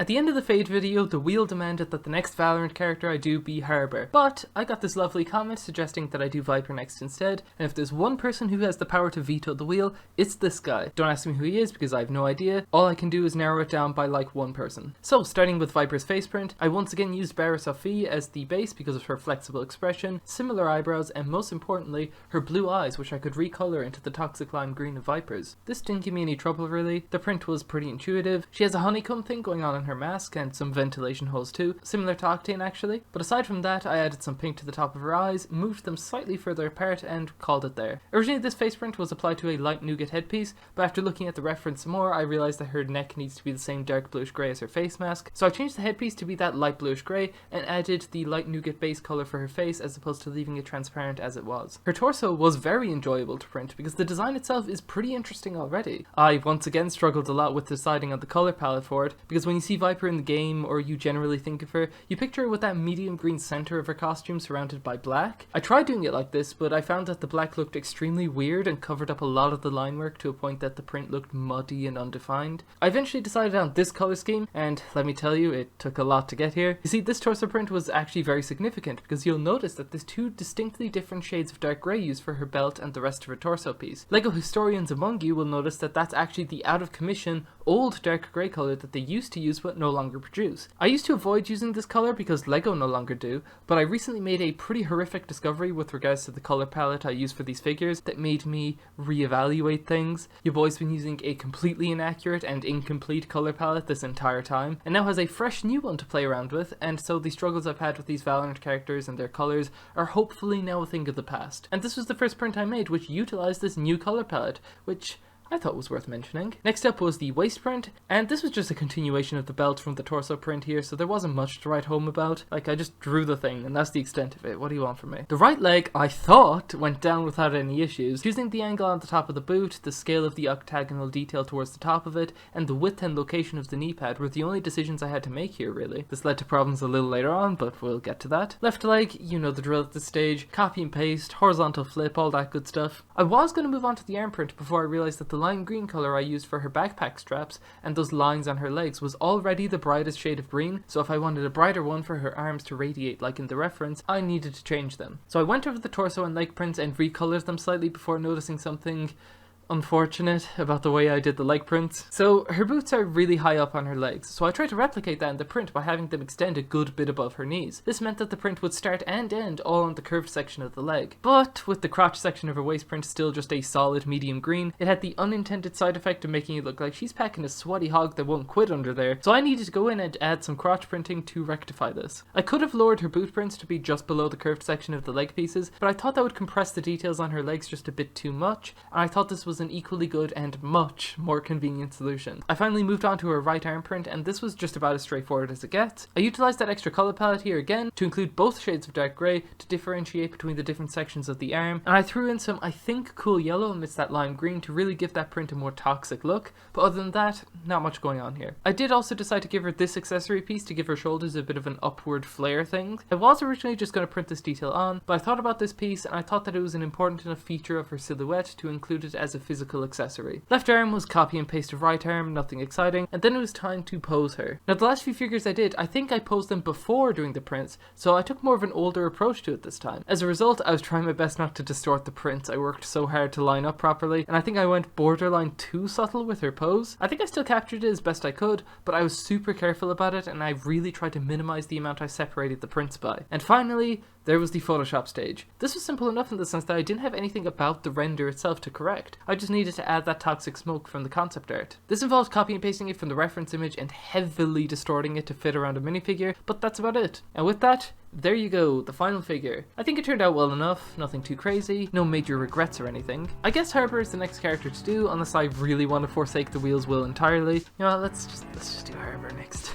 At the end of the Fade video, the wheel demanded that the next Valorant character I do be Harbor, but I got this lovely comment suggesting that I do Viper next instead, and if there's one person who has the power to veto the wheel, it's this guy. Don't ask me who he is because I have no idea. All I can do is narrow it down by like one person. So starting with Viper's face print, I once again used Bara Sophie as the base because of her flexible expression, similar eyebrows, and most importantly, her blue eyes, which I could recolor into the toxic lime green of Viper's. This didn't give me any trouble really. The print was pretty intuitive. She has a honeycomb thing going on in her mask and some ventilation holes too, similar to Octane actually. But aside from that, I added some pink to the top of her eyes, moved them slightly further apart, and called it there. Originally this face print was applied to a light nougat headpiece, but after looking at the reference more, I realized that her neck needs to be the same dark bluish grey as her face mask, so I changed the headpiece to be that light bluish grey and added the light nougat base colour for her face as opposed to leaving it transparent as it was. Her torso was very enjoyable to print because the design itself is pretty interesting already. I once again struggled a lot with deciding on the colour palette for it, because when you see Viper in the game or you generally think of her, you picture her with that medium green centre of her costume surrounded by black. I tried doing it like this, but I found that the black looked extremely weird and covered up a lot of the line work to a point that the print looked muddy and undefined. I eventually decided on this colour scheme, and let me tell you, it took a lot to get here. You see, this torso print was actually very significant because you'll notice that there's two distinctly different shades of dark grey used for her belt and the rest of her torso piece. LEGO historians among you will notice that that's actually the out of commission, old dark grey colour that they used to use but no longer produce. I used to avoid using this colour because LEGO no longer do, but I recently made a pretty horrific discovery with regards to the colour palette I use for these figures that made me reevaluate things. Your boy's been using a completely inaccurate and incomplete colour palette this entire time, and now has a fresh new one to play around with, and so the struggles I've had with these Valorant characters and their colours are hopefully now a thing of the past. And this was the first print I made which utilised this new colour palette, which I thought was worth mentioning. Next up was the waist print, and this was just a continuation of the belt from the torso print here, so there wasn't much to write home about. Like, I just drew the thing, and that's the extent of it. What do you want from me? The right leg, I thought, went down without any issues. Choosing the angle on the top of the boot, the scale of the octagonal detail towards the top of it, and the width and location of the knee pad were the only decisions I had to make here, really. This led to problems a little later on, but we'll get to that. Left leg, you know the drill at this stage. Copy and paste, horizontal flip, all that good stuff. I was going to move on to the arm print before I realised that the lime green colour I used for her backpack straps and those lines on her legs was already the brightest shade of green, so if I wanted a brighter one for her arms to radiate like in the reference, I needed to change them. So I went over the torso and leg prints and recolored them slightly before noticing something unfortunate about the way I did the leg prints. So her boots are really high up on her legs, so I tried to replicate that in the print by having them extend a good bit above her knees. This meant that the print would start and end all on the curved section of the leg. But with the crotch section of her waist print still just a solid medium green, it had the unintended side effect of making it look like she's packing a sweaty hog that won't quit under there, so I needed to go in and add some crotch printing to rectify this. I could have lowered her boot prints to be just below the curved section of the leg pieces, but I thought that would compress the details on her legs just a bit too much, and I thought this was an equally good and much more convenient solution. I finally moved on to her right arm print, and this was just about as straightforward as it gets. I utilised that extra colour palette here again to include both shades of dark grey to differentiate between the different sections of the arm, and I threw in some, I think, cool yellow amidst that lime green to really give that print a more toxic look, but other than that, not much going on here. I did also decide to give her this accessory piece to give her shoulders a bit of an upward flare thing. I was originally just going to print this detail on, but I thought about this piece and I thought that it was an important enough feature of her silhouette to include it as a physical accessory. Left arm was copy and paste of right arm, nothing exciting, and then it was time to pose her. Now the last few figures I did, I think I posed them before doing the prints, so I took more of an older approach to it this time. As a result, I was trying my best not to distort the prints. I worked so hard to line up properly, and I think I went borderline too subtle with her pose. I think I still captured it as best I could, but I was super careful about it, and I really tried to minimize the amount I separated the prints by. And finally, there was the Photoshop stage. This was simple enough in the sense that I didn't have anything about the render itself to correct. I just needed to add that toxic smoke from the concept art. This involved copy and pasting it from the reference image and heavily distorting it to fit around a minifigure, but that's about it. And with that, there you go, the final figure. I think it turned out well enough, nothing too crazy, no major regrets or anything. I guess Harbor is the next character to do, unless I really want to forsake the wheel's will entirely. You know what, let's just do Harbor next.